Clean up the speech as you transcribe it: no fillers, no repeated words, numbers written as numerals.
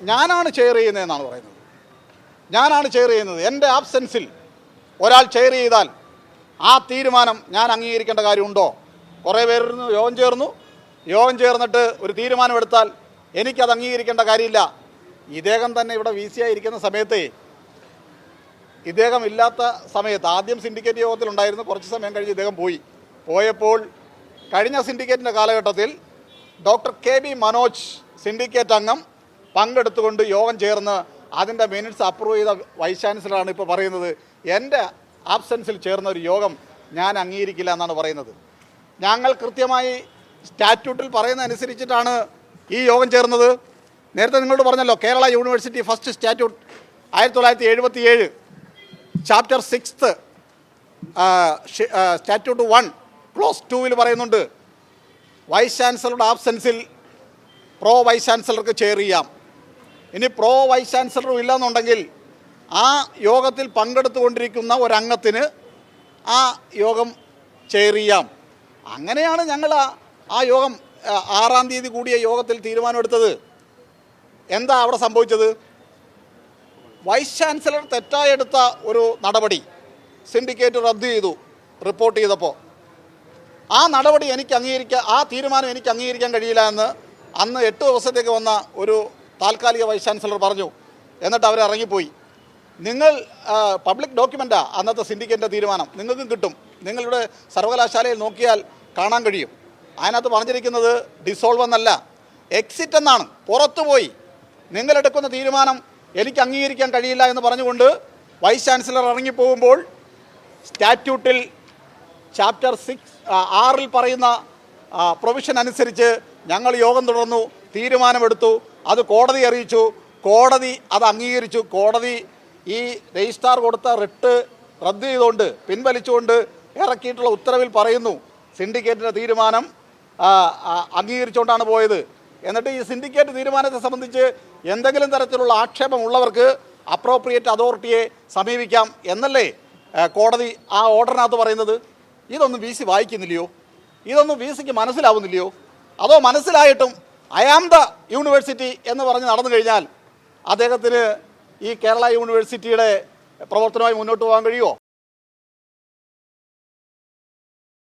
ഞാനാണ് ചെയർ ചെയ്യുന്നതെന്നാണ് പറയുന്നത്. ഞാനാണ് ചെയർ ചെയ്യുന്നത്. എൻ്റെ ആബ്സെൻസിൽ ഒരാൾ ചെയർ ചെയ്താൽ ആ തീരുമാനം ഞാൻ അംഗീകരിക്കേണ്ട കാര്യമുണ്ടോ? കുറേ പേരിരുന്ന് യോഗം ചേർന്നിട്ട് ഒരു തീരുമാനമെടുത്താൽ എനിക്കത് അംഗീകരിക്കേണ്ട കാര്യമില്ല. ഇദ്ദേഹം തന്നെ ഇവിടെ വി സി ആയിരിക്കുന്ന സമയത്ത്, ഇദ്ദേഹം ഇല്ലാത്ത സമയത്ത് ആദ്യം സിൻഡിക്കേറ്റ് യോഗത്തിലുണ്ടായിരുന്നു. കുറച്ച് സമയം കഴിഞ്ഞ് ഇദ്ദേഹം പോയപ്പോൾ കഴിഞ്ഞ സിൻഡിക്കേറ്റിൻ്റെ കാലഘട്ടത്തിൽ doctor K B Manoj syndicate അംഗം പങ്കെടുത്തുകൊണ്ട് യോഗം ചേർന്ന് അതിൻ്റെ മിനിറ്റ്സ് അപ്രൂവ് ചെയ്ത വൈസ് ചാൻസലറാണ് ഇപ്പോൾ പറയുന്നത് എൻ്റെ ആബ്സെൻസിൽ ചേർന്ന ഒരു യോഗം ഞാൻ അംഗീകരിക്കില്ല എന്നാണ് പറയുന്നത്. ഞങ്ങൾ കൃത്യമായി സ്റ്റാറ്റ്യൂട്ടിൽ പറയുന്ന അനുസരിച്ചിട്ടാണ് ഈ യോഗം ചേർന്നത്. നേരത്തെ നിങ്ങളോട് പറഞ്ഞല്ലോ, Kerala university first statute 1977 chapter 6 statute 1 close 2 പറയുന്നുണ്ട്, വൈസ് ചാൻസലറുടെ ആബ്സെൻസിൽ പ്രോ വൈസ് ചാൻസലർക്ക് ചെയർ ചെയ്യാം. ഇനി പ്രോ വൈസ് ചാൻസലറും ഇല്ലെന്നുണ്ടെങ്കിൽ ആ യോഗത്തിൽ പങ്കെടുത്തുകൊണ്ടിരിക്കുന്ന ഒരംഗത്തിന് ആ യോഗം ചെയർ ചെയ്യാം. അങ്ങനെയാണ് ഞങ്ങൾ ആ യോഗം 6-ാം തീയതി കൂടിയ യോഗത്തിൽ തീരുമാനമെടുത്തത്. എന്താ അവിടെ സംഭവിച്ചത്? വൈസ് ചാൻസലർ തെറ്റായി എടുത്ത ഒരു നടപടി സിൻഡിക്കേറ്റ് റദ്ദ് ചെയ്തു റിപ്പോർട്ട് ചെയ്തപ്പോൾ. ആ നടപടി ആ തീരുമാനം എനിക്ക് അംഗീകരിക്കാൻ കഴിയില്ല എന്ന് അന്ന് 8 ദിവസത്തേക്ക് വന്ന ഒരു താൽക്കാലിക വൈസ് ചാൻസലർ പറഞ്ഞു. എന്നിട്ട് അവർ ഇറങ്ങിപ്പോയി. നിങ്ങൾ പബ്ലിക് ഡോക്യുമെൻ്റാണ് അന്നത്തെ സിൻഡിക്കേറ്റിൻ്റെ തീരുമാനം, നിങ്ങൾക്കും കിട്ടും. നിങ്ങളുടെ സർവകലാശാലയിൽ നോക്കിയാൽ കാണാൻ കഴിയും. അതിനകത്ത് പറഞ്ഞിരിക്കുന്നത് ഡിസോൾവ് എന്നല്ല, എക്സിറ്റ് എന്നാണ്. പുറത്തുപോയി നിങ്ങളെടുക്കുന്ന തീരുമാനം എനിക്ക് അംഗീകരിക്കാൻ കഴിയില്ല എന്ന് പറഞ്ഞുകൊണ്ട് വൈസ് ചാൻസലർ ഇറങ്ങിപ്പോകുമ്പോൾ സ്റ്റാറ്റ്യൂട്ടിൽ ചാപ്റ്റർ 6 പറയുന്ന പ്രൊവിഷൻ അനുസരിച്ച് ഞങ്ങൾ യോഗം തുടർന്നു, തീരുമാനമെടുത്തു, അത് കോടതി അറിയിച്ചു, കോടതി അത് അംഗീകരിച്ചു. കോടതി ഈ രജിസ്ട്രാർ കൊടുത്ത റിട്ട് റദ്ദ് ചെയ്തുകൊണ്ട് പിൻവലിച്ചുകൊണ്ട് ഇറക്കിയിട്ടുള്ള ഉത്തരവിൽ പറയുന്നു സിൻഡിക്കേറ്റിൻ്റെ തീരുമാനം അംഗീകരിച്ചുകൊണ്ടാണ് പോയത്. എന്നിട്ട് ഈ സിൻഡിക്കേറ്റ് തീരുമാനത്തെ സംബന്ധിച്ച് എന്തെങ്കിലും തരത്തിലുള്ള ആക്ഷേപമുള്ളവർക്ക് അപ്രോപ്രിയേറ്റ് അതോറിറ്റിയെ സമീപിക്കാം എന്നല്ലേ കോടതി ആ ഓർഡറിനകത്ത് പറയുന്നത്. ഇതൊന്നും വി സി വായിക്കുന്നില്ലയോ? ഇതൊന്നും വി സിക്ക് മനസ്സിലാവുന്നില്ലയോ? അതോ മനസ്സിലായിട്ടും ഐ ആം ദ യൂണിവേഴ്സിറ്റി എന്ന് പറഞ്ഞ് നടന്നു കഴിഞ്ഞാൽ അദ്ദേഹത്തിന് ഈ കേരള യൂണിവേഴ്സിറ്റിയുടെ പ്രവർത്തനവുമായി മുന്നോട്ട് പോകാൻ കഴിയുമോ?